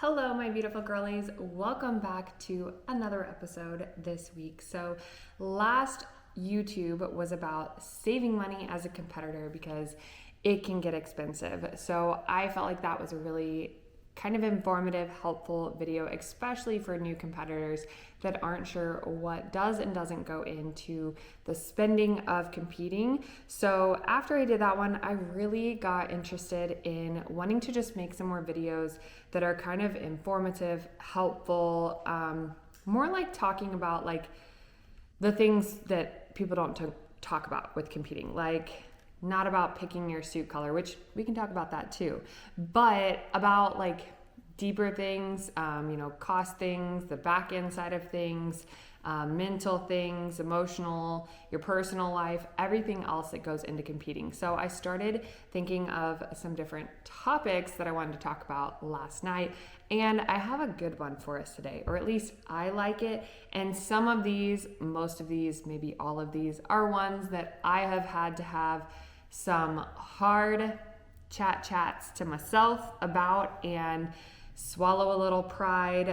Hello, my beautiful girlies. Welcome back to another episode this week. So, last YouTube was about saving money as a competitor because it can get expensive. So, I felt like that was a really kind of informative, helpful video, especially for new competitors that aren't sure what does and doesn't go into the spending of competing. So after I did that one, I really got interested in wanting to just make some more videos that are kind of informative, helpful, more like talking about like the things that people don't talk about with competing, like not about picking your suit color, which we can talk about that too, but about like deeper things, cost things, the back end side of things, mental things, emotional, your personal life, everything else that goes into competing. So I started thinking of some different topics that I wanted to talk about last night, and I have a good one for us today, or at least I like it. And some of these, most of these, maybe all of these are ones that I have had to have some hard chats to myself about and swallow a little pride,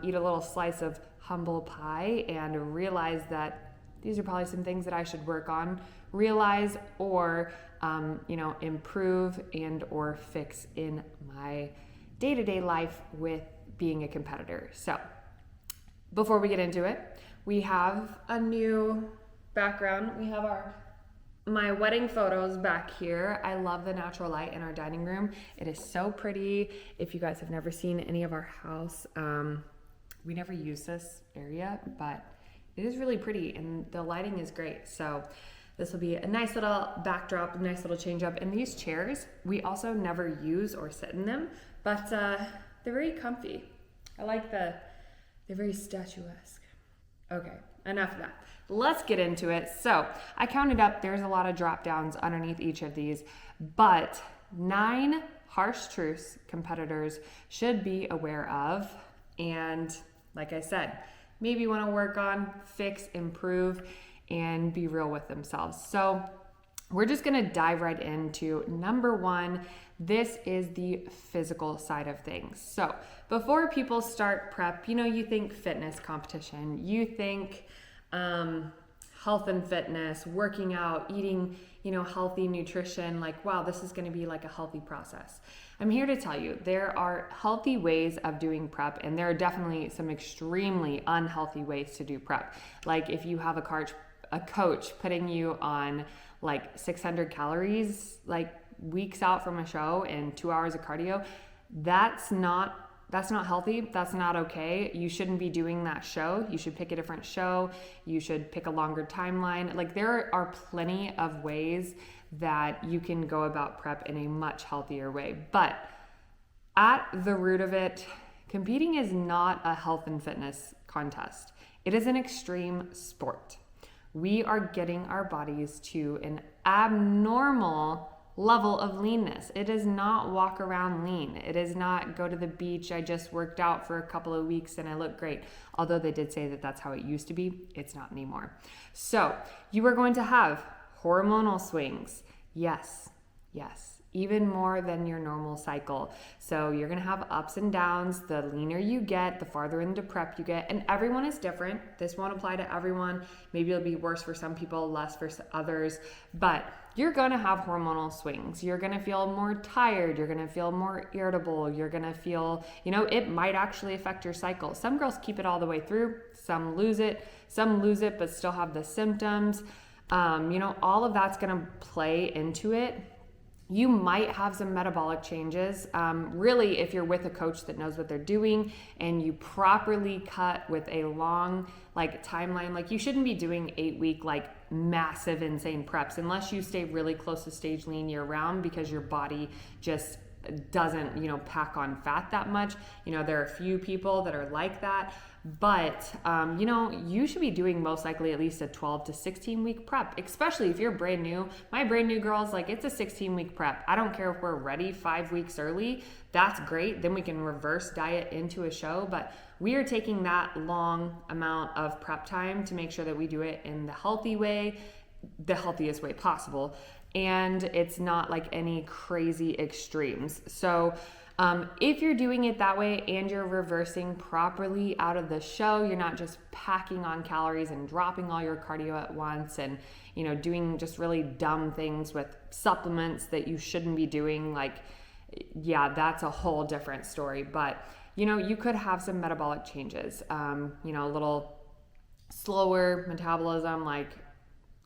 eat a little slice of humble pie, and realize that these are probably some things that I should work on, realize, or improve and or fix in my day-to-day life with being a competitor. So before we get into it, we have a new background. We have my wedding photos back here. I love the natural light in our dining room. It is so pretty. If you guys have never seen any of our house, we never use this area, but it is really pretty and the lighting is great. So this will be a nice little backdrop, a nice little change up. And these chairs, we also never use or sit in them, but they're very comfy. I like they're very statuesque. Okay, enough of that. Let's get into it. So I counted up, there's a lot of drop downs underneath each of these, but 9 harsh truths competitors should be aware of. And like I said, maybe want to work on, fix, improve, and be real with themselves. So we're just going to dive right into number 1. This is the physical side of things. So before people start prep, you think fitness competition, you think health and fitness, working out, eating, healthy nutrition, like, wow, this is going to be like a healthy process. I'm here to tell you there are healthy ways of doing prep, and there are definitely some extremely unhealthy ways to do prep. Like if you have a coach putting you on like 600 calories, like weeks out from a show and 2 hours of cardio, that's not healthy. That's not okay. You shouldn't be doing that show. You should pick a different show. You should pick a longer timeline. Like there are plenty of ways that you can go about prep in a much healthier way. But at the root of it, competing is not a health and fitness contest. It is an extreme sport. We are getting our bodies to an abnormal level of leanness. It is not walk around lean. It is not go to the beach. I just worked out for a couple of weeks and I look great. Although they did say that that's how it used to be. It's not anymore. So you are going to have hormonal swings. Yes. Even more than your normal cycle. So you're going to have ups and downs. The leaner you get, the farther into prep you get, and everyone is different. This won't apply to everyone. Maybe it'll be worse for some people, less for others, but you're going to have hormonal swings. You're going to feel more tired. You're going to feel more irritable. You're going to feel, it might actually affect your cycle. Some girls keep it all the way through. Some lose it but still have the symptoms. All of that's going to play into it. You might have some metabolic changes. Really, if you're with a coach that knows what they're doing and you properly cut with a long timeline, like you shouldn't be doing 8-week massive insane preps unless you stay really close to stage lean year round because your body just doesn't pack on fat that much. There are a few people that are like that, but you should be doing most likely at least a 12 to 16 week prep, especially if you're brand new. My brand new girls, it's a 16-week prep. I don't care if we're ready 5 weeks early. That's great. Then we can reverse diet into a show, but we are taking that long amount of prep time to make sure that we do it in the healthy way, the healthiest way possible. And it's not like any crazy extremes. So If you're doing it that way and you're reversing properly out of the show, you're not just packing on calories and dropping all your cardio at once and, doing just really dumb things with supplements that you shouldn't be doing, like, yeah, that's a whole different story. But, you could have some metabolic changes, a little slower metabolism, like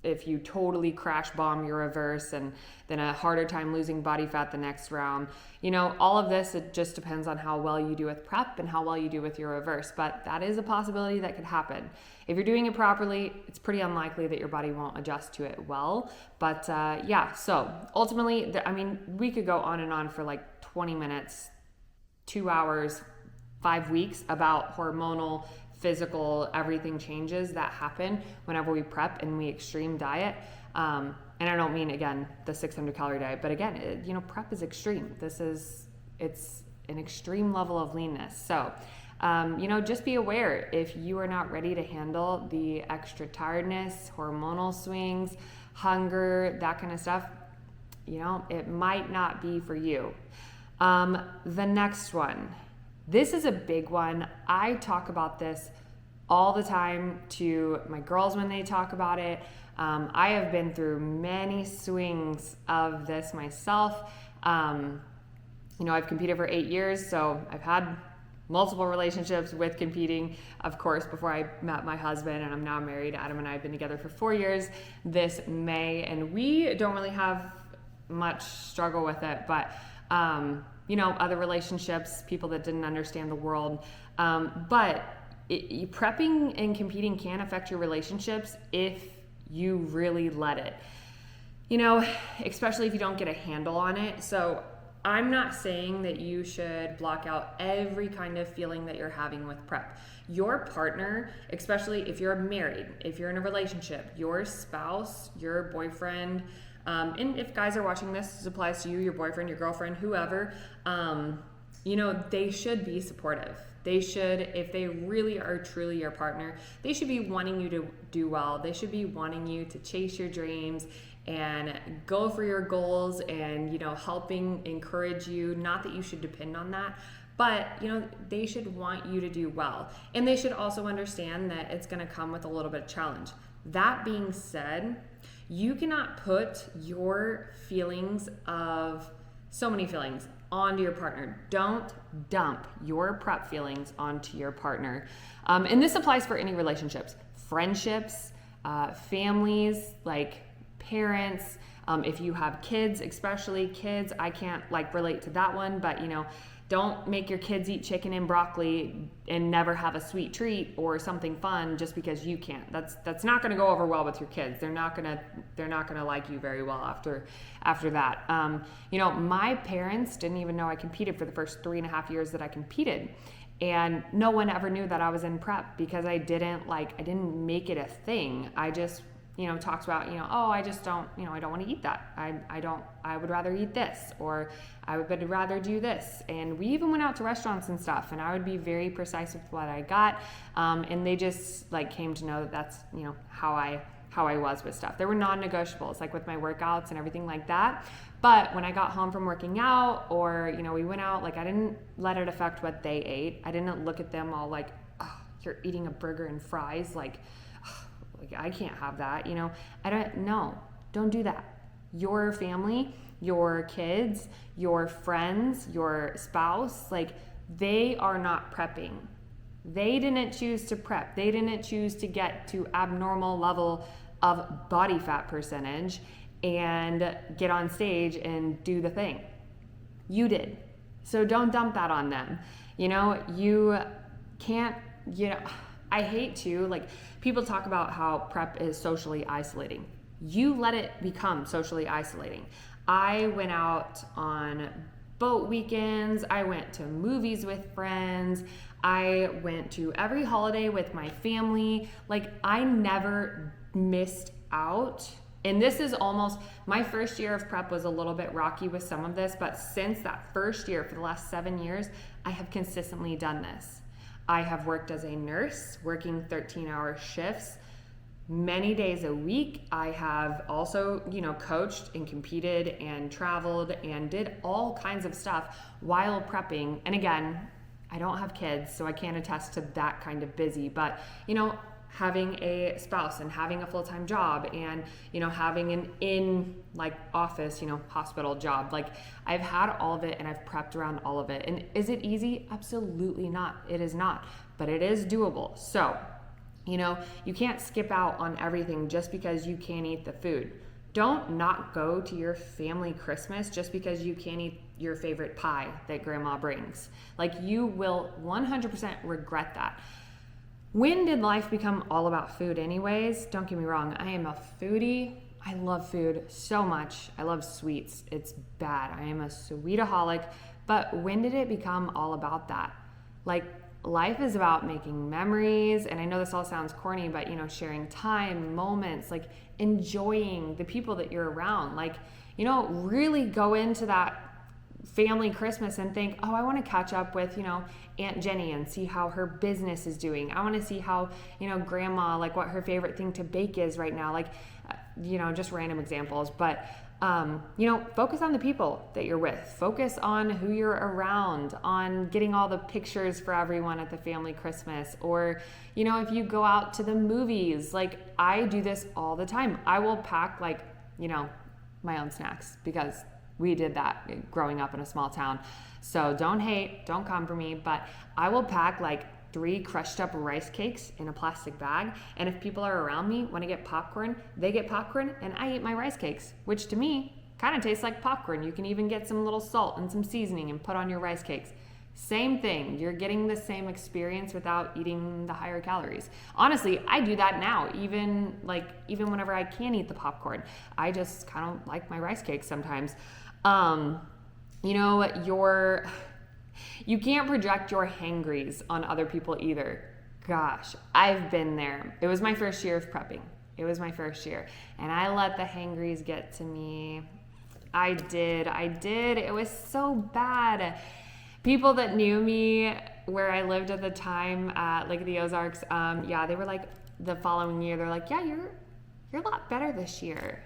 if you totally crash bomb your reverse and then a harder time losing body fat the next round. All of this, it just depends on how well you do with prep and how well you do with your reverse, but that is a possibility that could happen. If you're doing it properly, it's pretty unlikely that your body won't adjust to it well. But so ultimately, we could go on and on for like 20 minutes, 2 hours, 5 weeks about hormonal, physical, everything changes that happen whenever we prep and we extreme diet. And I don't mean, again, the 600 calorie diet, but again, prep is extreme. It's an extreme level of leanness. So, just be aware if you are not ready to handle the extra tiredness, hormonal swings, hunger, that kind of stuff, it might not be for you. The next one. This is a big one. I talk about this all the time to my girls when they talk about it. I have been through many swings of this myself. I've competed for 8 years, so I've had multiple relationships with competing, of course, before I met my husband, and I'm now married. Adam and I have been together for 4 years this May, and we don't really have much struggle with it, but other relationships, people that didn't understand the world. But prepping and competing can affect your relationships if you really let it, especially if you don't get a handle on it. So I'm not saying that you should block out every kind of feeling that you're having with prep. Your partner, especially if you're married, if you're in a relationship, your spouse, your boyfriend, and if guys are watching this applies to you, your boyfriend, your girlfriend, whoever, they should be supportive. They should, if they really are truly your partner, they should be wanting you to do well. They should be wanting you to chase your dreams and go for your goals and, helping encourage you. Not that you should depend on that, but, they should want you to do well. And they should also understand that it's going to come with a little bit of challenge. That being said, you cannot put your feelings of so many feelings onto your partner. Don't dump your prep feelings onto your partner. And this applies for any relationships, friendships, families, like parents. If you have kids, especially kids, I can't relate to that one, but don't make your kids eat chicken and broccoli and never have a sweet treat or something fun just because you can't. That's not going to go over well with your kids. They're not going to like you very well after that. My parents didn't even know I competed for the first 3.5 years that I competed. And no one ever knew that I was in prep because I didn't make it a thing. I just talks about, I just don't, I don't want to eat that. I would rather eat this, or I would rather do this. And we even went out to restaurants and stuff, and I would be very precise with what I got. And they just came to know that that's, how I was with stuff. There were non-negotiables, with my workouts and everything like that. But when I got home from working out, or, we went out, I didn't let it affect what they ate. I didn't look at them all oh, you're eating a burger and fries. I can't have that, don't do that. Your family, your kids, your friends, your spouse, they are not prepping. They didn't choose to prep. They didn't choose to get to abnormal level of body fat percentage and get on stage and do the thing. You did. So don't dump that on them. You can't, I hate to, people talk about how prep is socially isolating. You let it become socially isolating. I went out on boat weekends. I went to movies with friends. I went to every holiday with my family. I never missed out. And this is almost, my first year of prep was a little bit rocky with some of this, but since that first year, for the last 7 years, I have consistently done this. I have worked as a nurse, working 13-hour shifts, many days a week. I have also, coached and competed and traveled and did all kinds of stuff while prepping. And again, I don't have kids, so I can't attest to that kind of busy, but having a spouse and having a full-time job and having an office, hospital job, I've had all of it and I've prepped around all of it. And is it easy? Absolutely not. It is not, but it is doable. So you can't skip out on everything just because you can't eat the food. Don't not go to your family Christmas just because you can't eat your favorite pie that grandma brings. You will 100% regret that. When did life become all about food anyways? Don't get me wrong, I am a foodie. I love food so much. I love sweets. It's bad. I am a sweetaholic. But when did it become all about that? Life is about making memories, and I know this all sounds corny, but sharing time, moments, enjoying the people that you're around. Really go into that family Christmas and think, oh, I want to catch up with, Aunt Jenny and see how her business is doing. I want to see how, grandma, what her favorite thing to bake is right now. Just random examples, but focus on the people that you're with. Focus on who you're around, on getting all the pictures for everyone at the family Christmas. Or, if you go out to the movies, I do this all the time. I will pack my own snacks because we did that growing up in a small town. So don't hate, don't come for me, but I will pack 3 crushed up rice cakes in a plastic bag. And if people are around me, want to get popcorn, they get popcorn and I eat my rice cakes, which to me kind of tastes like popcorn. You can even get some little salt and some seasoning and put on your rice cakes. Same thing. You're getting the same experience without eating the higher calories. Honestly, I do that now. Even whenever I can't eat the popcorn, I just kind of like my rice cakes sometimes. You can't project your hangries on other people either. Gosh, I've been there. It was my first year of prepping. And I let the hangries get to me. I did. It was so bad. People that knew me where I lived at the time at the Ozarks, they were the following year, they're yeah, you're a lot better this year.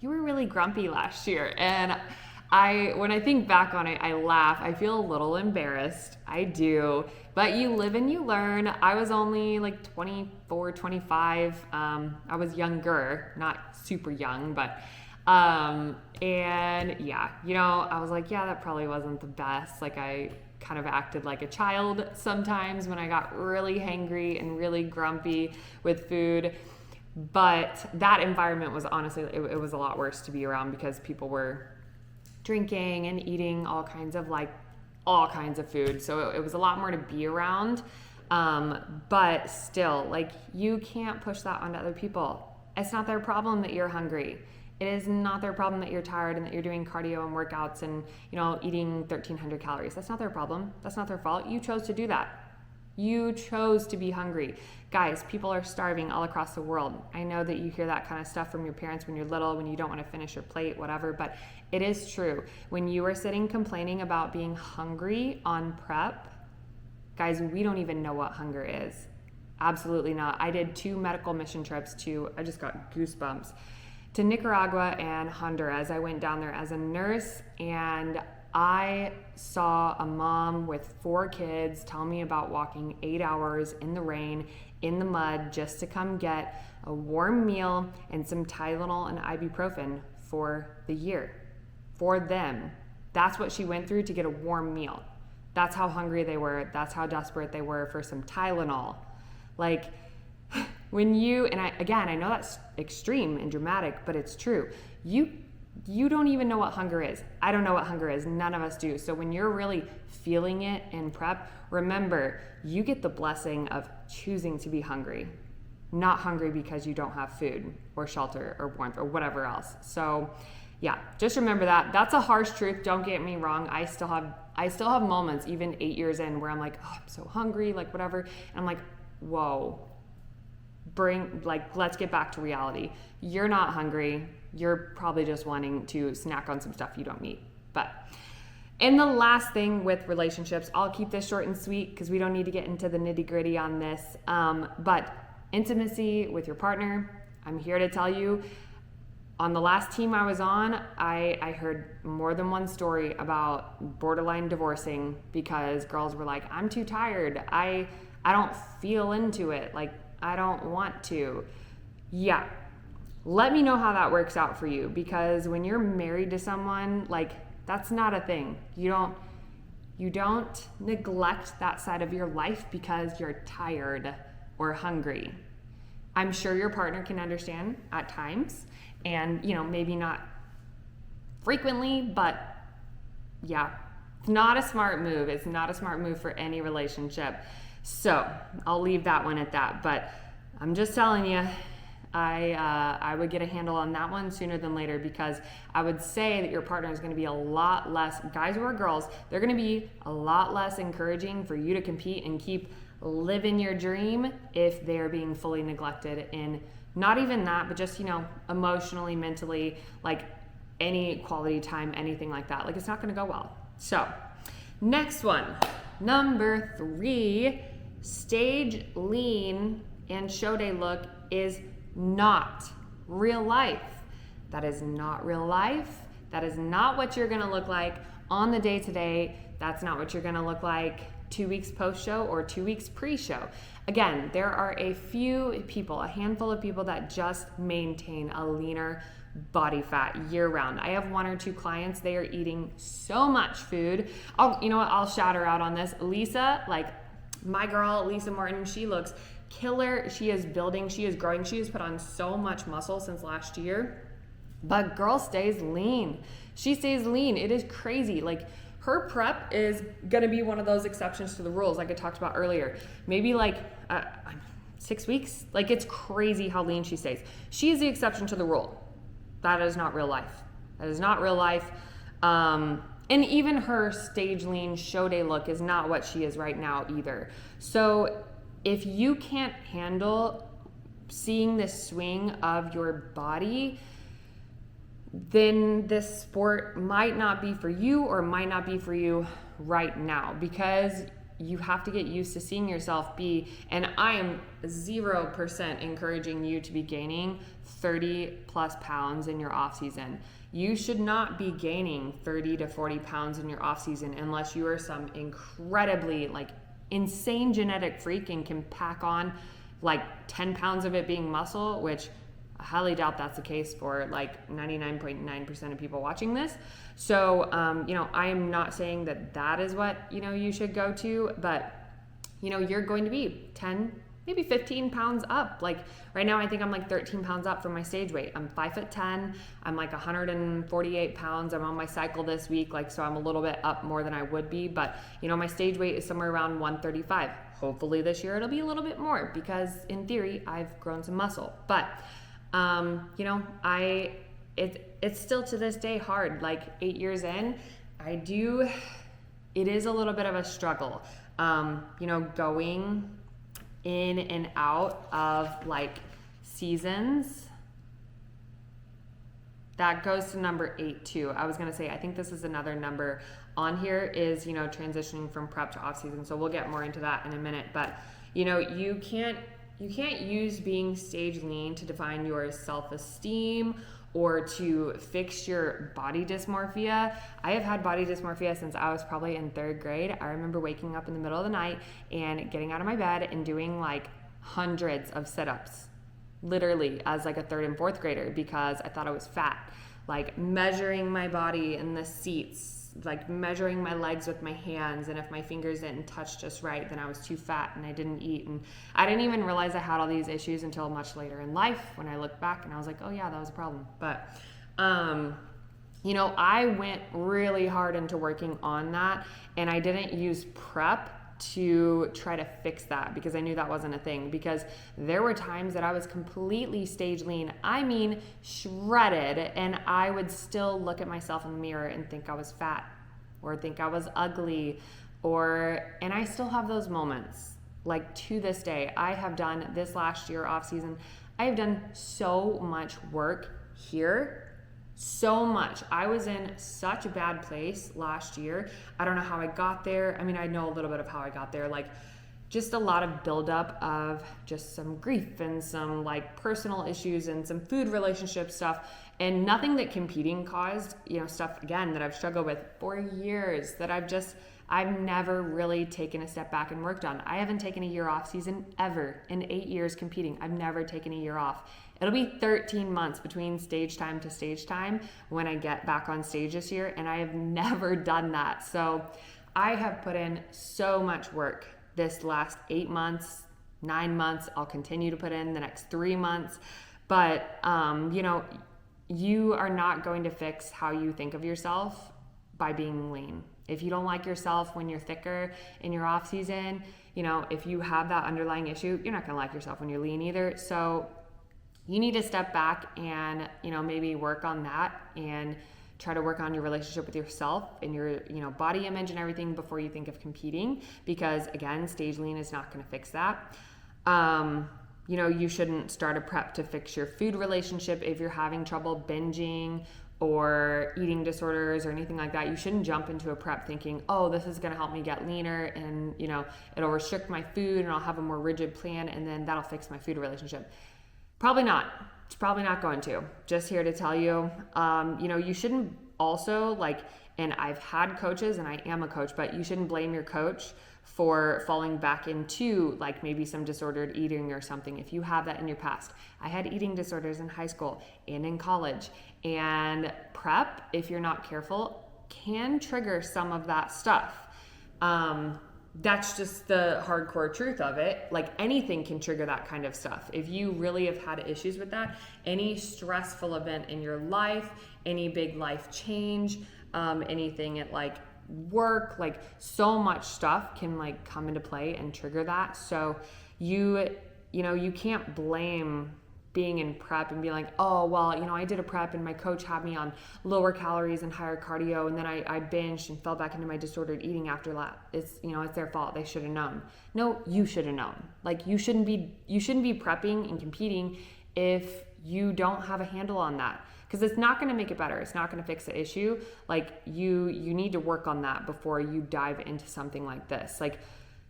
You were really grumpy last year. And when I think back on it, I laugh. I feel a little embarrassed. I do. But you live and you learn. I was only 24, 25. I was younger, not super young, but, I was that probably wasn't the best. I kind of acted like a child sometimes when I got really hangry and really grumpy with food. But that environment was honestly, it was a lot worse to be around because people were drinking and eating all kinds of food. So it was a lot more to be around. But still, you can't push that onto other people. It's not their problem that you're hungry. It is not their problem that you're tired and that you're doing cardio and workouts and, eating 1,300 calories. That's not their problem. That's not their fault. You chose to do that. You chose to be hungry. Guys, people are starving all across the world. I know that you hear that kind of stuff from your parents when you're little, when you don't want to finish your plate, whatever, but it is true. When you are sitting complaining about being hungry on prep, guys, we don't even know what hunger is. Absolutely not. I did 2 medical mission trips I just got goosebumps, to Nicaragua and Honduras. I went down there as a nurse, and I saw a mom with 4 kids tell me about walking 8 hours in the rain, in the mud, just to come get a warm meal and some Tylenol and ibuprofen for the year. For them. That's what she went through to get a warm meal. That's how hungry they were. That's how desperate they were for some Tylenol. I know that's extreme and dramatic, but it's true. You don't even know what hunger is. I don't know what hunger is. None of us do. So when you're really feeling it in prep, remember, you get the blessing of choosing to be hungry, not hungry because you don't have food or shelter or warmth or whatever else. So yeah, just remember that. That's a harsh truth. Don't get me wrong. I still have moments, even 8 years in, where I'm I'm so hungry, whatever. And I'm whoa, let's get back to reality. You're not hungry. You're probably just wanting to snack on some stuff you don't need. And the last thing with relationships, I'll keep this short and sweet because we don't need to get into the nitty gritty on this. But intimacy with your partner, I'm here to tell you, on the last team I was on, I heard more than one story about borderline divorcing because girls were like, I'm too tired. I don't feel into it. Like, I don't want to. Yeah. Let me know how that works out for you, because when you're married to someone, like, that's not a thing. You don't neglect that side of your life because you're tired or hungry. I'm sure your partner can understand at times, and maybe not frequently, but yeah, it's not a smart move. It's not a smart move for any relationship. So I'll leave that one at that, but I'm just telling you, I would get a handle on that one sooner than later, because I would say that your partner is going to be a lot less, guys or girls, they're going to be a lot less encouraging for you to compete and keep living your dream if they're being fully neglected in not even that, but just, emotionally, mentally, like any quality time, anything like that. Like, it's not going to go well. So next one, number 3, stage lean and show day look is not real life. That is not real life. That is not what you're going to look like on the day to day. That's not what you're going to look like 2 weeks post-show or 2 weeks pre-show. Again, there are a few people, a handful of people that just maintain a leaner body fat year round. I have 1 or 2 clients, they are eating so much food. Oh, you know what? I'll shout her out on this. Lisa, like my girl, Lisa Martin, she looks killer. She is building, she is growing. She has put on so much muscle since last year, but girl stays lean. She stays lean. It is crazy. Like, her prep is going to be one of those exceptions to the rules, like I talked about earlier. Maybe like 6 weeks. Like, it's crazy how lean she stays. She is the exception to the rule. That is not real life. That is not real life. And even her stage lean show day look is not what she is right now either. So if you can't handle seeing the swing of your body, then this sport might not be for you, or might not be for you right now, because you have to get used to seeing yourself be, and I am 0% encouraging you to be gaining 30 plus pounds in your off season. You should not be gaining 30 to 40 pounds in your off season unless you are some incredibly like insane genetic freak and can pack on like 10 pounds of it being muscle, which I highly doubt that's the case for like 99.9% of people watching this. So, I am not saying that that is what, you should go to, but, you're going to be 10, maybe 15 pounds up. Like right now, I think I'm like 13 pounds up from my stage weight. I'm 5'10". I'm like 148 pounds. I'm on my cycle this week. Like, so I'm a little bit up more than I would be, but my stage weight is somewhere around 135. Hopefully this year it'll be a little bit more, because in theory I've grown some muscle, but it's still to this day hard. Like 8 years in, it is a little bit of a struggle, going in and out of like seasons. That goes to number 8 too. I was going to say, I think this is another number on here is, transitioning from prep to off season. So we'll get more into that in a minute, but you can't use being stage lean to define your self-esteem or to fix your body dysmorphia. I have had body dysmorphia since I was probably in 3rd grade. I remember waking up in the middle of the night and getting out of my bed and doing like hundreds of sit-ups, literally as like a 3rd and 4th grader, because I thought I was fat. Like measuring my body in the seats, like measuring my legs with my hands, and if my fingers didn't touch just right, then I was too fat and I didn't eat. And I didn't even realize I had all these issues until much later in life when I look back and I was like, oh yeah, that was a problem. But I went really hard into working on that, and I didn't use prep to try to fix that, because I knew that wasn't a thing, because there were times that I was completely stage lean, I mean shredded, and I would still look at myself in the mirror and think I was fat or think I was ugly, and I still have those moments. Like to this day, I have done this last year off season, I have done so much work here. So much. I was in such a bad place last year. I don't know how I got there. I mean, I know a little bit of how I got there. Like, just a lot of buildup of just some grief and some like personal issues and some food relationship stuff, and nothing that competing caused, stuff again that I've struggled with for years that I've never really taken a step back and worked on. I haven't taken a year off season ever in 8 years competing. I've never taken a year off. It'll be 13 months between stage time to stage time when I get back on stage this year, and I have never done that. So I have put in so much work this last 8 months, 9 months. I'll continue to put in the next 3 months. But, you are not going to fix how you think of yourself by being lean. If you don't like yourself when you're thicker in your off season, if you have that underlying issue, you're not going to like yourself when you're lean either. So you need to step back and, maybe work on that and try to work on your relationship with yourself and your, body image and everything before you think of competing, because again, stage lean is not going to fix that. You shouldn't start a prep to fix your food relationship if you're having trouble binging or eating disorders or anything like that. You shouldn't jump into a prep thinking, oh, this is going to help me get leaner and, it'll restrict my food and I'll have a more rigid plan and then that'll fix my food relationship. Probably not. It's probably not going to. Just here to tell you, you shouldn't also and I've had coaches and I am a coach, but you shouldn't blame your coach for falling back into maybe some disordered eating or something. If you have that in your past, I had eating disorders in high school and in college, and prep, if you're not careful, can trigger some of that stuff. That's just the hardcore truth of it. Anything can trigger that kind of stuff. If you really have had issues with that, any stressful event in your life, any big life change, anything at work, so much stuff can come into play and trigger that. So you can't blame being in prep and be like, oh, well, I did a prep and my coach had me on lower calories and higher cardio, and then I binged and fell back into my disordered eating after that. It's their fault. They should have known. No, you should have known. You shouldn't be prepping and competing if you don't have a handle on that, because it's not going to make it better. It's not going to fix the issue. You need to work on that before you dive into something like this.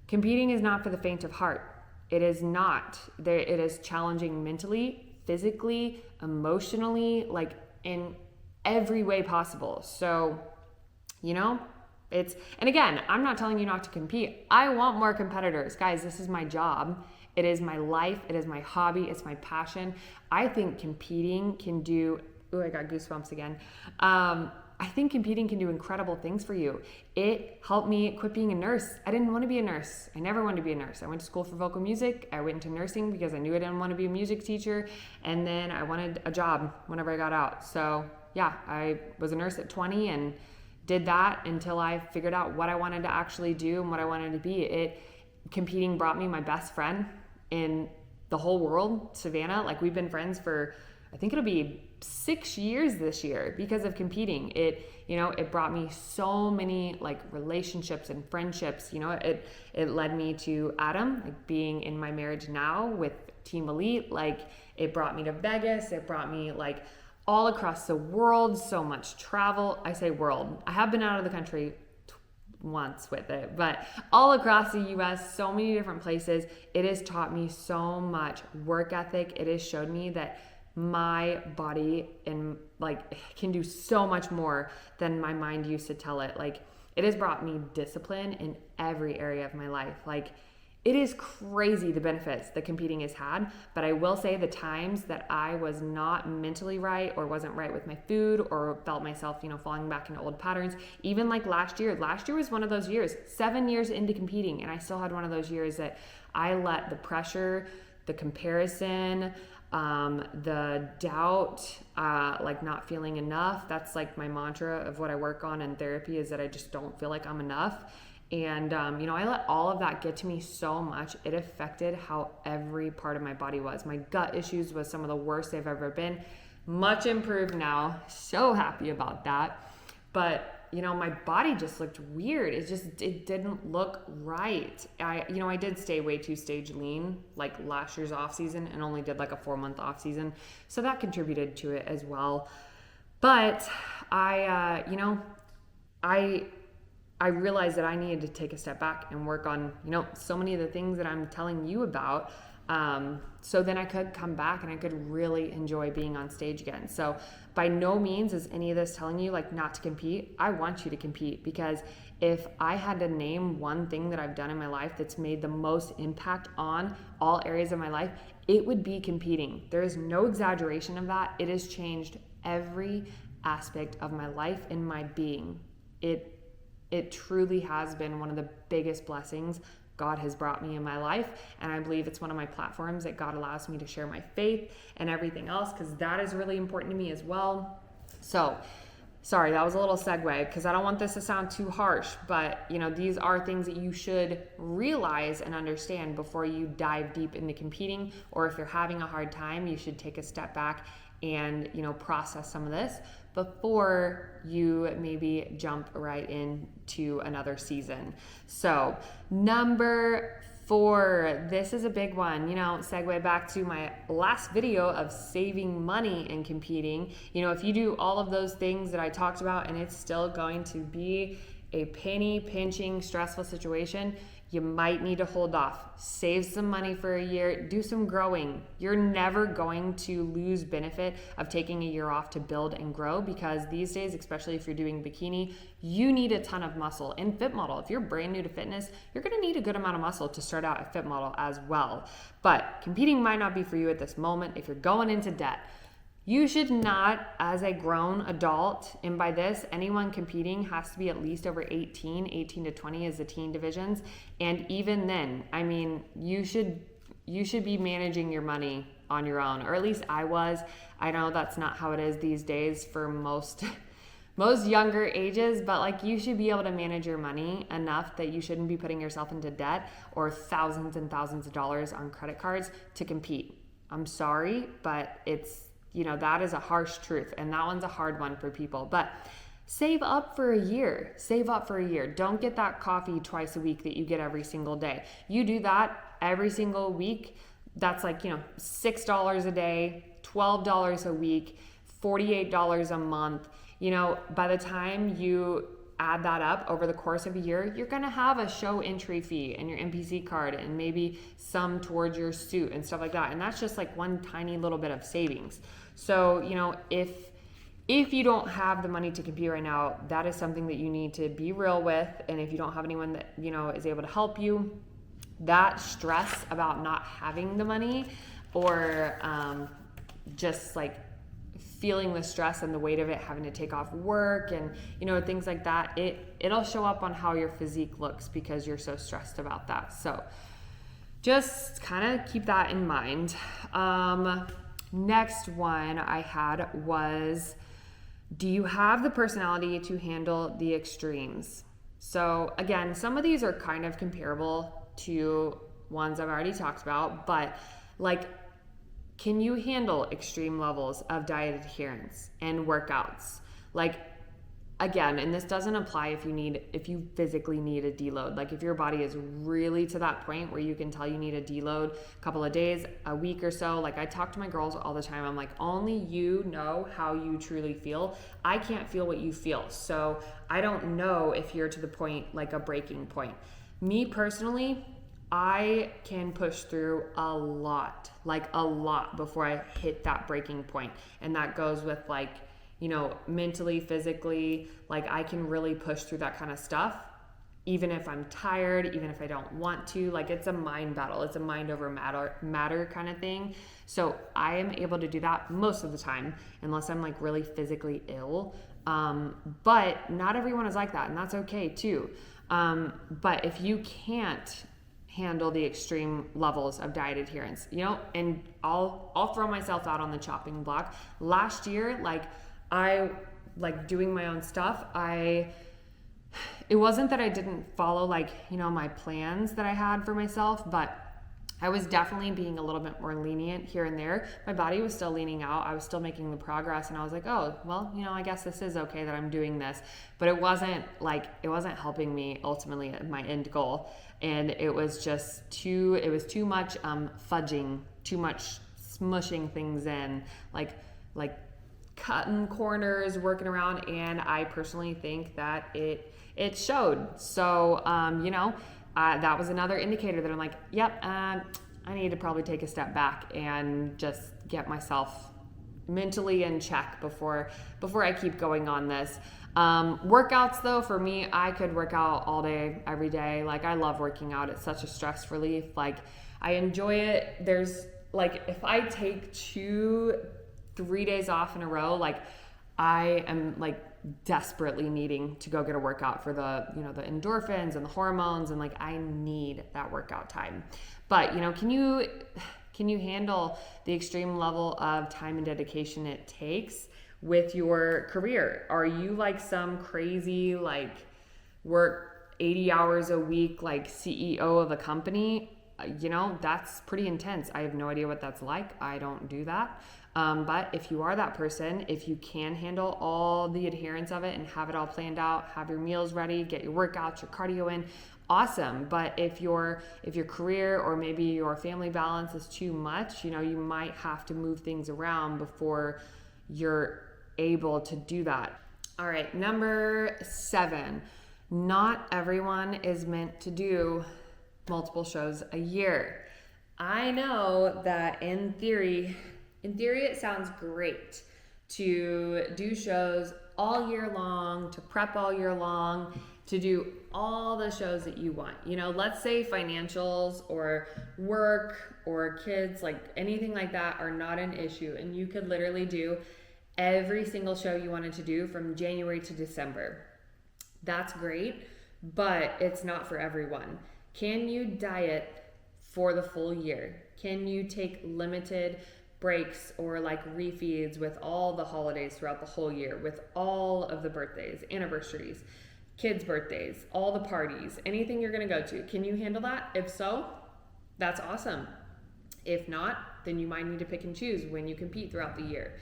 Competing is not for the faint of heart. It is not. It is challenging mentally, physically, emotionally, in every way possible. So, and again, I'm not telling you not to compete. I want more competitors. Guys, this is my job. It is my life. It is my hobby. It's my passion. I think competing can do, I got goosebumps again. I think competing can do incredible things for you. It helped me quit being a nurse. I didn't want to be a nurse. I never wanted to be a nurse. I went to school for vocal music. I went into nursing because I knew I didn't want to be a music teacher. And then I wanted a job whenever I got out. So yeah, I was a nurse at 20 and did that until I figured out what I wanted to actually do and what I wanted to be. Competing brought me my best friend in the whole world, Savannah. We've been friends for, I think it'll be 6 years this year because of competing. It brought me so many relationships and friendships. It led me to Adam, being in my marriage now with Team Elite. It brought me to Vegas. It brought me all across the world, so much travel. I say world. I have been out of the country once with it, but all across the US, so many different places. It has taught me so much work ethic. It has showed me that my body and can do so much more than my mind used to tell it. It has brought me discipline in every area of my life. It is crazy the benefits that competing has had, but I will say the times that I was not mentally right or wasn't right with my food or felt myself, falling back into old patterns, even last year was one of those years, 7 years into competing, and I still had one of those years that I let the pressure, the comparison, the doubt, not feeling enough. That's my mantra of what I work on in therapy, is that I just don't feel like I'm enough. And, I let all of that get to me so much. It affected how every part of my body was. My gut issues was some of the worst they've ever been. Much improved now. So happy about that. But, my body just looked weird. It didn't look right. I did stay way too stage lean, last year's off season, and only did a 4-month off season. So that contributed to it as well. But I I realized that I needed to take a step back and work on, so many of the things that I'm telling you about. So then I could come back and I could really enjoy being on stage again. So by no means is any of this telling you like not to compete. I want you to compete, because if I had to name one thing that I've done in my life that's made the most impact on all areas of my life, it would be competing. There is no exaggeration of that. It has changed every aspect of my life and my being. It truly has been one of the biggest blessings God has brought me in my life, and I believe it's one of my platforms that God allows me to share my faith and everything else, because that is really important to me as well. So, sorry, that was a little segue, because I don't want this to sound too harsh, but these are things that you should realize and understand before you dive deep into competing, or if you're having a hard time, you should take a step back and process some of this before you maybe jump right into another season. So number 4, this is a big one, segue back to my last video of saving money and competing. If you do all of those things that I talked about and it's still going to be a penny pinching, stressful situation, you might need to hold off. Save some money for a year, do some growing. You're never going to lose benefit of taking a year off to build and grow, because these days, especially if you're doing bikini, you need a ton of muscle. And Fit Model, if you're brand new to fitness, you're gonna need a good amount of muscle to start out at Fit Model as well. But competing might not be for you at this moment if you're going into debt. You should not, as a grown adult, and by this, anyone competing has to be at least over 18 to 20 is the teen divisions. And even then, you should be managing your money on your own, or at least I was. I know that's not how it is these days for most younger ages, but you should be able to manage your money enough that you shouldn't be putting yourself into debt or thousands and thousands of dollars on credit cards to compete. I'm sorry, but it's, that is a harsh truth, and that one's a hard one for people. But save up for a year. Don't get that coffee twice a week that you get every single day. You do that every single week. That's $6 a day, $12 a week, $48 a month. By the time you add that up over the course of a year, you're going to have a show entry fee and your NPC card and maybe some towards your suit and stuff like that. And that's just one tiny little bit of savings. So, if you don't have the money to compete right now, that is something that you need to be real with. And if you don't have anyone that, is able to help you, that stress about not having the money, or just feeling the stress and the weight of it, having to take off work and things like that, it'll show up on how your physique looks because you're so stressed about that. So just kind of keep that in mind. Next one I had was, do you have the personality to handle the extremes? So again, some of these are kind of comparable to ones I've already talked about, but can you handle extreme levels of diet adherence and workouts? Again, and this doesn't apply if you physically need a deload. If your body is really to that point where you can tell you need a deload a couple of days, a week or so. I talk to my girls all the time. I'm only you know how you truly feel. I can't feel what you feel. So I don't know if you're to the point, a breaking point. Me personally, I can push through a lot before I hit that breaking point. And that goes with mentally, physically, I can really push through that kind of stuff, even if I'm tired, even if I don't want to. It's a mind battle. It's a mind over matter kind of thing. So I am able to do that most of the time, unless I'm really physically ill. But not everyone is like that, and that's okay too. But if you can't handle the extreme levels of diet adherence, and I'll throw myself out on the chopping block. Last year, I doing my own stuff. It wasn't that I didn't follow my plans that I had for myself, but I was definitely being a little bit more lenient here and there. My body was still leaning out. I was still making the progress, and I was oh, well, I guess this is okay that I'm doing this. But it wasn't helping me ultimately at my end goal. And it was just too much fudging, too much smushing things in, like cutting corners, working around. And I personally think that it it showed. So, that was another indicator that I'm like, yep, I need to probably take a step back and just get myself mentally in check before I keep going on this. Workouts though, for me, I could work out all day, every day. Like, I love working out. It's such a stress relief. Like, I enjoy it. There's like, if I take 2-3 days off in a row, like, I am like desperately needing to go get a workout for the endorphins and the hormones, and like, I need that workout time. But, can you handle the extreme level of time and dedication it takes with your career? Are you like some crazy, like, work 80 hours a week, like CEO of a company? That's pretty intense. I have no idea what that's like. I don't do that. But if you are that person, if you can handle all the adherence of it and have it all planned out, have your meals ready, get your workouts, your cardio in, awesome. But if your career or maybe your family balance is too much, you might have to move things around before you're able to do that. All right, number 7, not everyone is meant to do multiple shows a year. I know that in theory it sounds great to do shows all year long, to prep all year long, to do all the shows that you want. Let's say financials or work or kids, like anything like that, are not an issue, and you could literally do every single show you wanted to do from January to December. That's great, but it's not for everyone. Can you diet for the full year? Can you take limited breaks or like refeeds with all the holidays throughout the whole year, with all of the birthdays, anniversaries, kids' birthdays, all the parties, anything you're going to go to? Can you handle that? If so, that's awesome. If not, then you might need to pick and choose when you compete throughout the year.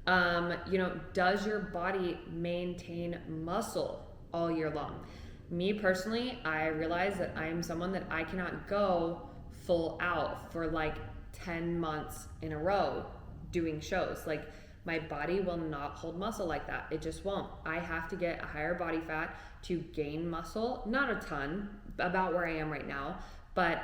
Does your body maintain muscle all year long? Me personally, I realize that I am someone that I cannot go full out for like 10 months in a row doing shows. Like, my body will not hold muscle like that. It just won't. I have to get a higher body fat to gain muscle. Not a ton, about where I am right now, but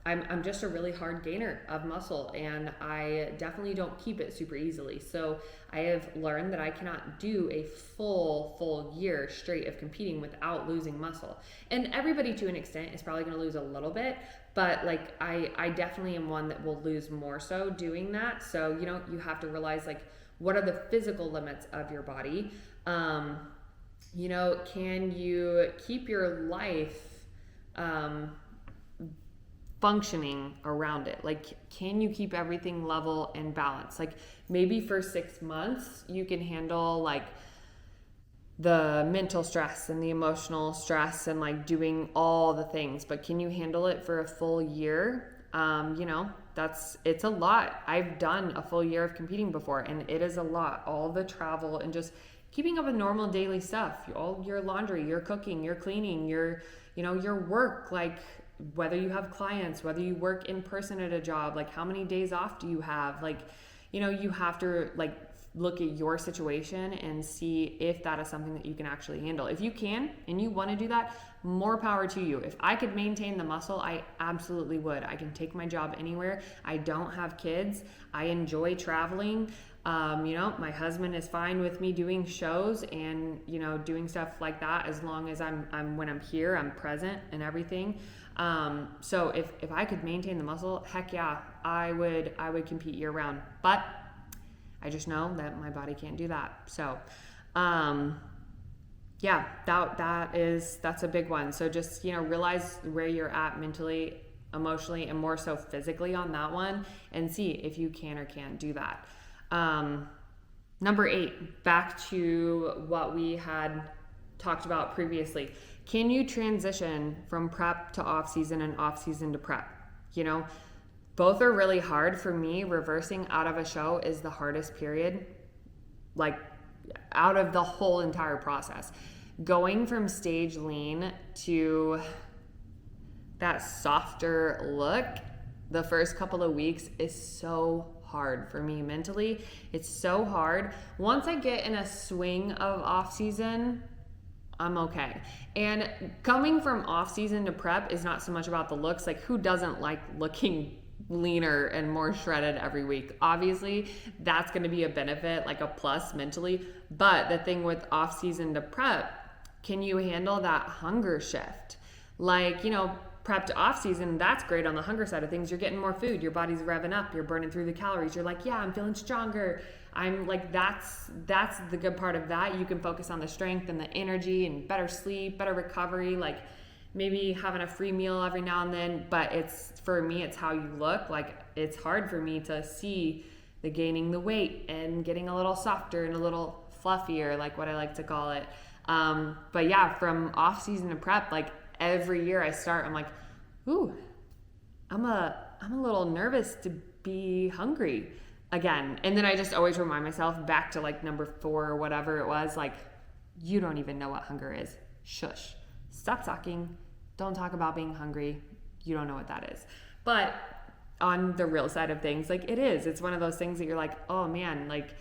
I'm just a really hard gainer of muscle, and I definitely don't keep it super easily. So I have learned that I cannot do a full year straight of competing without losing muscle. And everybody to an extent is probably going to lose a little bit, but like I definitely am one that will lose more so doing that. So, you have to realize, like, what are the physical limits of your body? Can you keep your life functioning around it? Like, can you keep everything level and balanced? Like, maybe for 6 months you can handle like the mental stress and the emotional stress and like doing all the things, but can you handle it for a full year? It's a lot. I've done a full year of competing before, and it is a lot. All the travel and just keeping up with normal daily stuff, all your laundry, your cooking, your cleaning, your work, like whether you have clients, whether you work in person at a job, like how many days off do you have? Like, you have to like look at your situation and see if that is something that you can actually handle. If you can and you want to do that, more power to you. If I could maintain the muscle, I absolutely would. I can take my job anywhere. I don't have kids. I enjoy traveling. My husband is fine with me doing shows and, doing stuff like that, as long as when I'm here, I'm present and everything. So if I could maintain the muscle, heck yeah, I would compete year round. But I just know that my body can't do that. So, that's a big one. So just, realize where you're at mentally, emotionally, and more so physically on that one, and see if you can or can't do that. Number 8, back to what we had talked about previously. Can you transition from prep to off season and off season to prep? Both are really hard. For me, reversing out of a show is the hardest period, like out of the whole entire process. Going from stage lean to that softer look the first couple of weeks is so hard for me mentally. It's so hard. Once I get in a swing of off season, I'm okay. And coming from off season to prep is not so much about the looks. Like, who doesn't like looking leaner and more shredded every week? Obviously, that's going to be a benefit, like a plus mentally. But the thing with off season to prep, can you handle that hunger shift? Like, prep to off season, that's great on the hunger side of things. You're getting more food, your body's revving up, you're burning through the calories. You're like, yeah, I'm feeling stronger. I'm like, that's the good part of that. You can focus on the strength and the energy and better sleep, better recovery, like maybe having a free meal every now and then. But for me, it's how you look. Like, it's hard for me to see the gaining the weight and getting a little softer and a little fluffier, like what I like to call it. But yeah, from off season to prep, like every year I start, I'm like, ooh, I'm a little nervous to be hungry again. And then I just always remind myself back to like number 4 or whatever it was, like, you don't even know what hunger is. Shush. Stop talking. Don't talk about being hungry. You don't know what that is. But on the real side of things, like, it is. It's one of those things that you're like, oh man, like,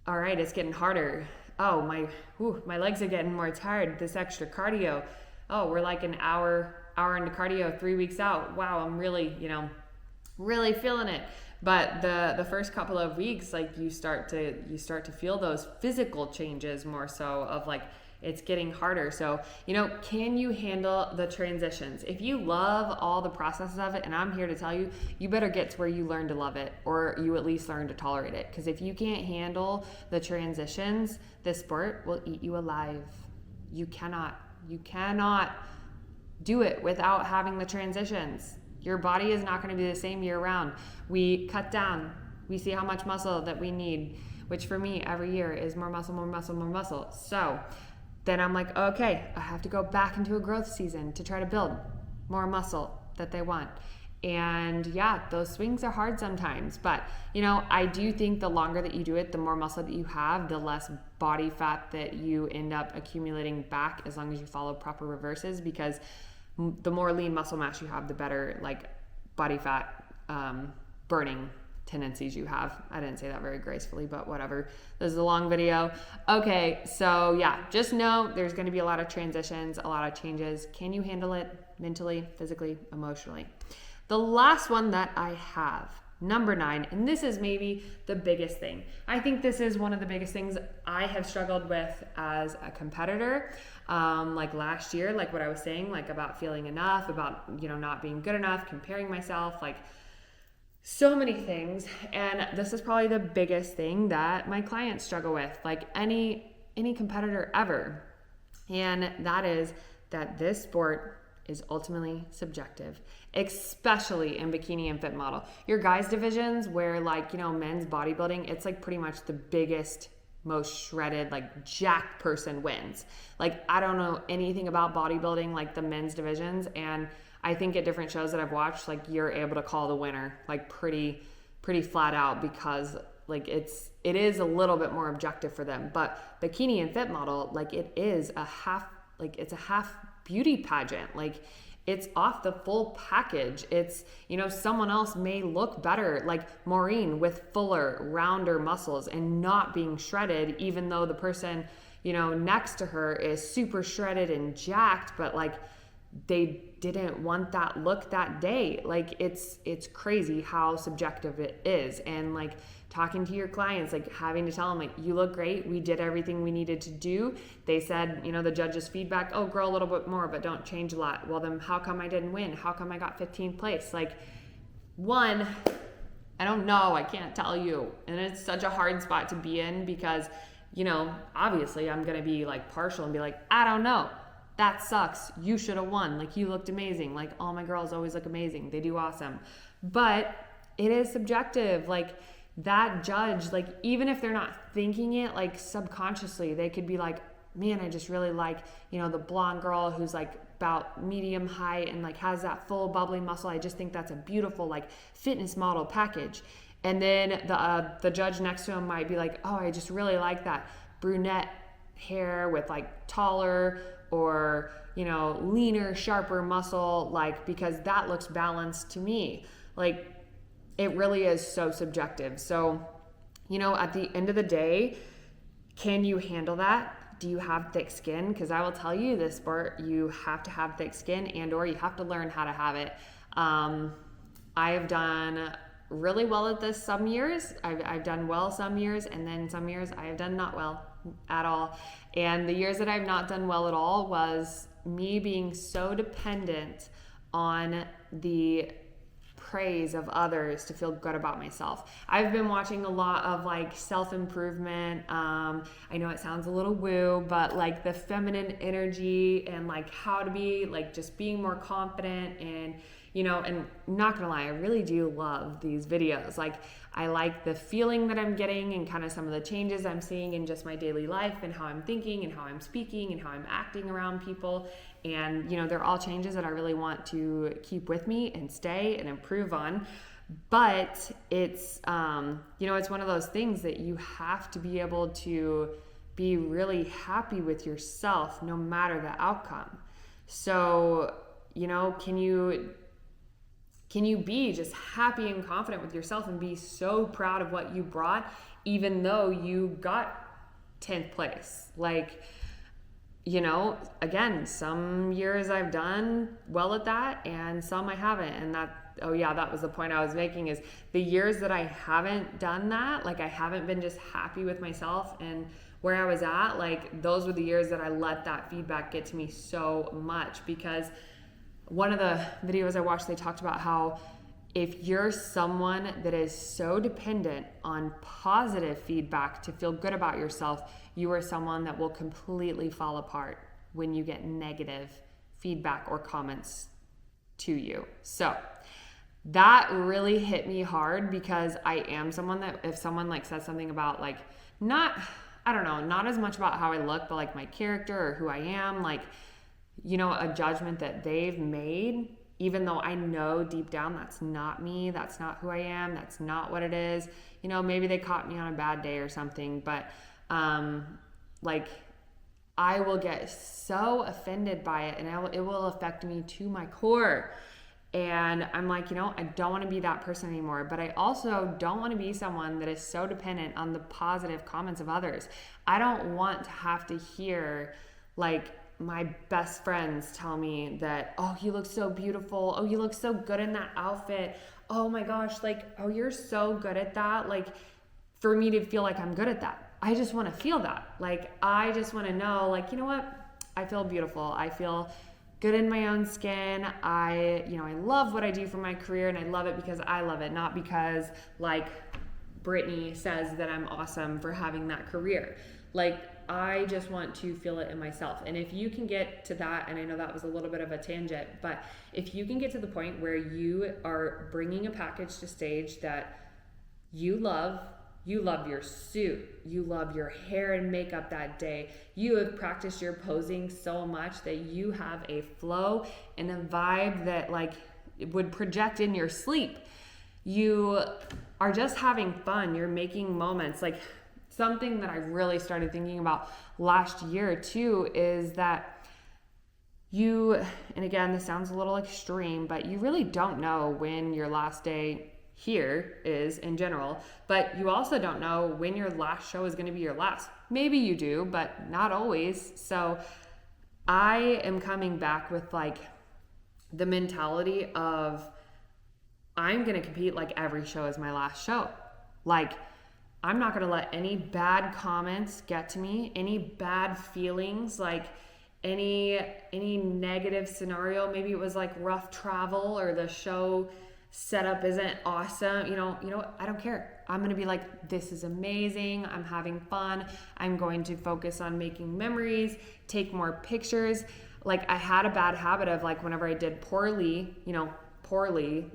all right, it's getting harder. Oh, my legs are getting more tired. This extra cardio. Oh, we're like an hour into cardio 3 weeks out. Wow, I'm really, really feeling it. But the first couple of weeks, like, you start to feel those physical changes more so of like, it's getting harder. So, can you handle the transitions? If you love all the processes of it, and I'm here to tell you, you better get to where you learn to love it, or you at least learn to tolerate it. Because if you can't handle the transitions, this sport will eat you alive. You cannot do it without having the transitions. Your body is not going to be the same year round. We cut down. We see how much muscle that we need, which for me every year is more muscle, more muscle, more muscle. So then I'm like, okay, I have to go back into a growth season to try to build more muscle that they want. And yeah, those swings are hard sometimes, but I do think the longer that you do it, the more muscle that you have, the less body fat that you end up accumulating back, as long as you follow proper reverses, because the more lean muscle mass you have, the better like body fat burning tendencies you have. I didn't say that very gracefully, but whatever. This is a long video. Okay, so yeah, just know there's going to be a lot of transitions, a lot of changes. Can you handle it mentally, physically, emotionally? The last one that I have, number 9, and this is maybe the biggest thing. I think this is one of the biggest things I have struggled with as a competitor. Like last year, like what I was saying, like about feeling enough, about, not being good enough, comparing myself, like so many things. And this is probably the biggest thing that my clients struggle with, like any competitor ever. And that is that this sport is ultimately subjective, especially in bikini and fit model. Your guys divisions where men's bodybuilding, it's like pretty much the biggest, most shredded, like jacked person wins. Like, I don't know anything about bodybuilding, like the men's divisions. And I think at different shows that I've watched, like, you're able to call the winner, like pretty flat out, because like it is a little bit more objective for them. But bikini and fit model, like it's a half beauty pageant. Like, it's off the full package. It's, someone else may look better, like Maureen with fuller, rounder muscles and not being shredded, even though the person, next to her is super shredded and jacked, but like they didn't want that look that day. Like, it's crazy how subjective it is. And like talking to your clients, like having to tell them, like, you look great. We did everything we needed to do. They said, the judge's feedback, oh, grow a little bit more, but don't change a lot. Well, then how come I didn't win? How come I got 15th place? Like, one, I don't know. I can't tell you. And it's such a hard spot to be in because, obviously I'm going to be like partial and be like, I don't know. That sucks. You should have won. Like, you looked amazing. Like, all my girls always look amazing. They do awesome. But it is subjective. Like, that judge, like, even if they're not thinking it, like subconsciously, they could be like, man, I just really like, the blonde girl who's like about medium height and like has that full bubbly muscle. I just think that's a beautiful like fitness model package. And then the judge next to him might be like, oh, I just really like that brunette hair with like taller or, leaner, sharper muscle, like, because that looks balanced to me. Like, it really is so subjective. So, at the end of the day, can you handle that? do you have thick skin? Because I will tell you, this sport, you have to have thick skin, and or you have to learn how to have it. I have done really well at this some years. I've done well some years, and then some years I have done not well at all. And the years that I've not done well at all was me being so dependent on the praise of others to feel good about myself. I've been watching a lot of like self-improvement. I know it sounds a little woo, but like the feminine energy and like how to be like just being more confident, and and not gonna lie, I really do love these videos. Like, I like the feeling that I'm getting and kind of some of the changes I'm seeing in just my daily life and how I'm thinking and how I'm speaking and how I'm acting around people. And, they're all changes that I really want to keep with me and stay and improve on. But it's, it's one of those things that you have to be able to be really happy with yourself no matter the outcome. So, can you be just happy and confident with yourself and be so proud of what you brought, even though you got 10th place? Like, again, some years I've done well at that and some I haven't. And that was the point I was making, is the years that I haven't done that, like I haven't been just happy with myself and where I was at, like those were the years that I let that feedback get to me so much. Because one of the videos I watched, they talked about how if you're someone that is so dependent on positive feedback to feel good about yourself, you are someone that will completely fall apart when you get negative feedback or comments to you. So that really hit me hard, because I am someone that if someone like says something about like, not as much about how I look, but like my character or who I am, like, a judgment that they've made, even though I know deep down that's not me, that's not who I am, that's not what it is. Maybe they caught me on a bad day or something, but like I will get so offended by it, and it will affect me to my core. And I'm like, I don't want to be that person anymore, but I also don't want to be someone that is so dependent on the positive comments of others. I don't want to have to hear like my best friends tell me that, oh, you look so beautiful. Oh, you look so good in that outfit. Oh my gosh, like, oh, you're so good at that. Like, for me to feel like I'm good at that, I just want to feel that. Like, I just want to know, like, you know what? I feel beautiful. I feel good in my own skin. I love what I do for my career, and I love it because I love it, not because like Brittany says that I'm awesome for having that career. Like, I just want to feel it in myself. And if you can get to that, and I know that was a little bit of a tangent, but if you can get to the point where you are bringing a package to stage that you love your suit, you love your hair and makeup that day, you have practiced your posing so much that you have a flow and a vibe that like it would project in your sleep. You are just having fun. You're making moments. Like, something that I really started thinking about last year too is that and again, this sounds a little extreme, but you really don't know when your last day here is in general, but you also don't know when your last show is going to be your last. Maybe you do, but not always. So I am coming back with like the mentality of I'm going to compete like every show is my last show. Like, I'm not going to let any bad comments get to me, any bad feelings, like any negative scenario. Maybe it was like rough travel or the show setup isn't awesome. You know what? I don't care. I'm going to be like, this is amazing. I'm having fun. I'm going to focus on making memories, take more pictures. Like, I had a bad habit of like, whenever I did poorly,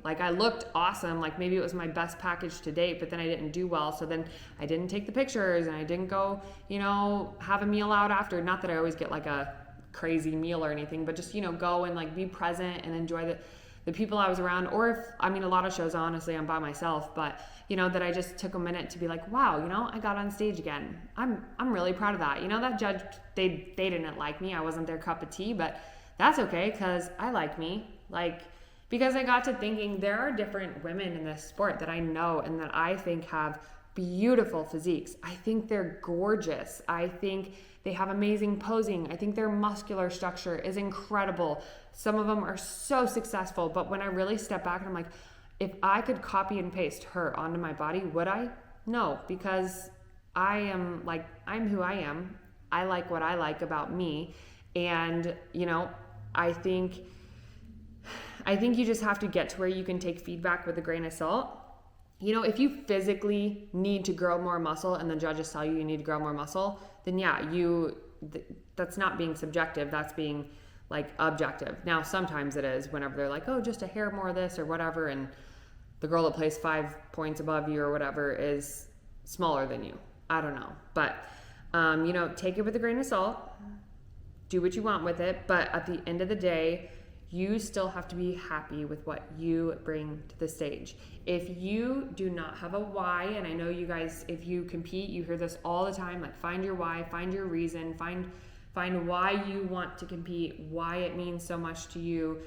like I looked awesome, like maybe it was my best package to date, but then I didn't do well, so then I didn't take the pictures and I didn't go have a meal out after. Not that I always get like a crazy meal or anything, but just go and like be present and enjoy the people I was around. Or if a lot of shows honestly I'm by myself, but that I just took a minute to be like, wow, I got on stage again. I'm really proud of that. That judge, they didn't like me, I wasn't their cup of tea, but that's okay because I like me. Because I got to thinking there are different women in this sport that I know and that I think have beautiful physiques. I think they're gorgeous. I think they have amazing posing. I think their muscular structure is incredible. Some of them are so successful, but when I really step back and I'm like, if I could copy and paste her onto my body, would I? No, because I'm who I am. I like what I like about me. And, I think you just have to get to where you can take feedback with a grain of salt. If you physically need to grow more muscle and the judges tell you need to grow more muscle, then yeah, that's not being subjective, that's being objective. Now, sometimes it is whenever they're like, oh, just a hair more of this or whatever, and the girl that plays 5 points above you or whatever is smaller than you. I don't know. But, take it with a grain of salt. Do what you want with it. But at the end of the day, you still have to be happy with what you bring to the stage. If you do not have a why, and I know you guys, if you compete, you hear this all the time, find your why, find your reason, find why you want to compete, why it means so much to you.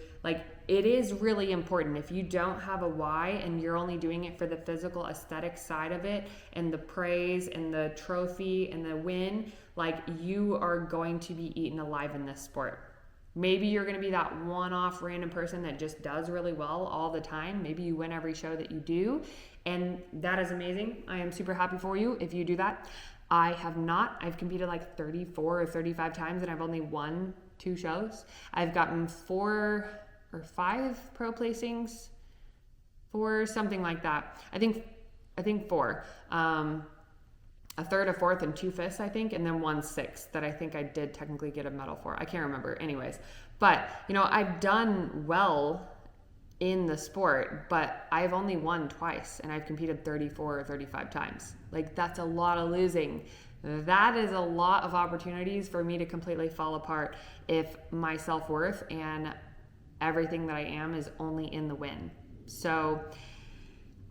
It is really important. If you don't have a why and you're only doing it for the physical aesthetic side of it and the praise and the trophy and the win, you are going to be eaten alive in this sport. Maybe you're going to be that one-off random person that just does really well all the time. Maybe you win every show that you do, and that is amazing. I am super happy for you if you do that. I have not. I've competed 34 or 35 times, and I've only won 2 shows. I've gotten 4 or 5 pro placings, 4, something like that. I think 4. A third, a fourth, and 2 fifths, I think, and then 1 sixth that I think I did technically get a medal for. I can't remember. Anyways, but I've done well in the sport, but I've only won twice, and I've competed 34 or 35 times. That's a lot of losing. That is a lot of opportunities for me to completely fall apart if my self-worth and everything that I am is only in the win. So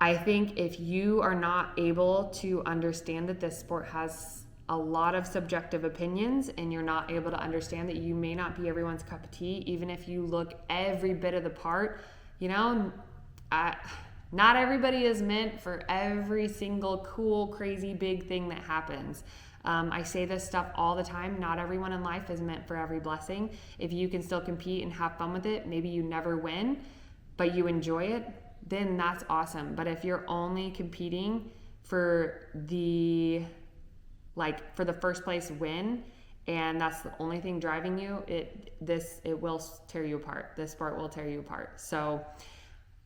I think if you are not able to understand that this sport has a lot of subjective opinions, and you're not able to understand that you may not be everyone's cup of tea, even if you look every bit of the part, not everybody is meant for every single cool, crazy, big thing that happens. I say this stuff all the time. Not everyone in life is meant for every blessing. If you can still compete and have fun with it, maybe you never win, but you enjoy it, then that's awesome. But if you're only competing for the first place win, and that's the only thing driving you, it will tear you apart. This sport will tear you apart. So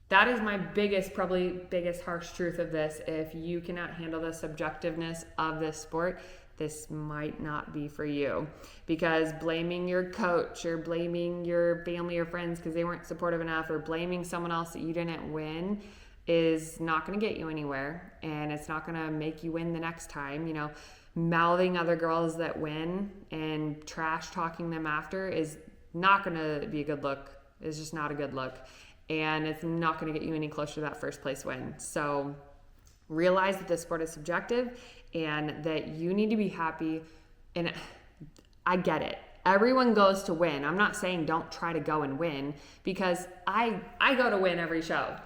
that is my biggest harsh truth of this. If you cannot handle the subjectiveness of this sport, this might not be for you, because blaming your coach or blaming your family or friends because they weren't supportive enough, or blaming someone else that you didn't win, is not going to get you anywhere, and it's not going to make you win the next time. Mouthing other girls that win and trash talking them after is not going to be a good look. It's just not a good look, and it's not going to get you any closer to that first place win. So realize that this sport is subjective and that you need to be happy. And I get it. Everyone goes to win. I'm not saying don't try to go and win, because I go to win every show.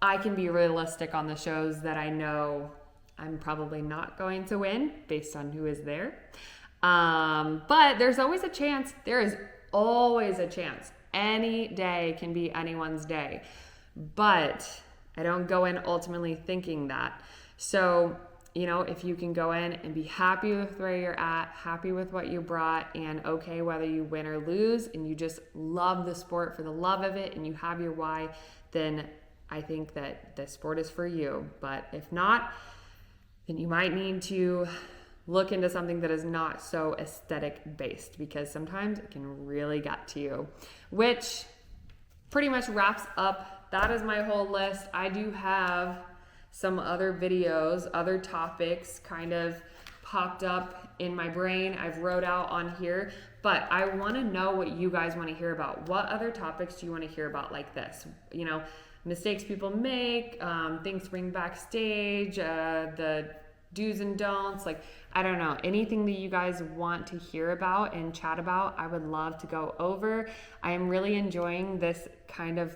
I can be realistic on the shows that I know I'm probably not going to win based on who is there. But there's always a chance. There is always a chance. Any day can be anyone's day. But I don't go in ultimately thinking that. So, if you can go in and be happy with where you're at, happy with what you brought, and okay whether you win or lose, and you just love the sport for the love of it, and you have your why, then I think that the sport is for you. But if not, then you might need to look into something that is not so aesthetic based, because sometimes it can really get to you. Which pretty much wraps up. That is my whole list. I do have some other videos, other topics kind of popped up in my brain. I've wrote out on here, but I want to know what you guys want to hear about. What other topics do you want to hear about like this? Mistakes people make, things to bring backstage, the do's and don'ts, I don't know, anything that you guys want to hear about and chat about, I would love to go over. I am really enjoying this kind of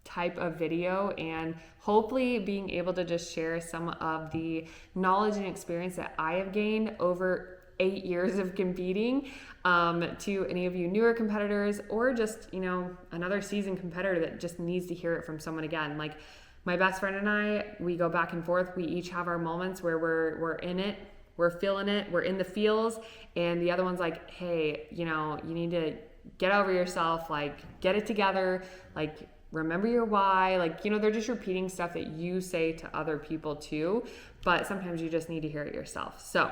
type of video, and hopefully being able to just share some of the knowledge and experience that I have gained over 8 years of competing to any of you newer competitors, or just, you know, another seasoned competitor that just needs to hear it from someone again. Like my best friend and I, we go back and forth. We each have our moments where we're in it, we're feeling it, we're in the feels, and the other one's like, hey, you know, you need to get over yourself, like get it together, like remember your why. Like, you know, they're just repeating stuff that you say to other people too, but sometimes you just need to hear it yourself. So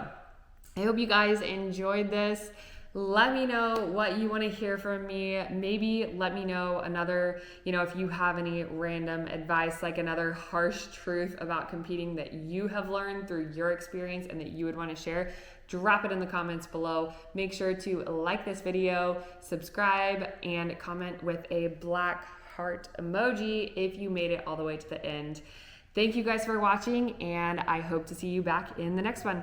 I hope you guys enjoyed this. Let me know what you want to hear from me. Maybe let me know another, you know, if you have any random advice, like another harsh truth about competing that you have learned through your experience and that you would want to share. Drop it in the comments below. Make sure to like this video, subscribe, and comment with a black heart emoji if you made it all the way to the end. Thank you guys for watching, and I hope to see you back in the next one.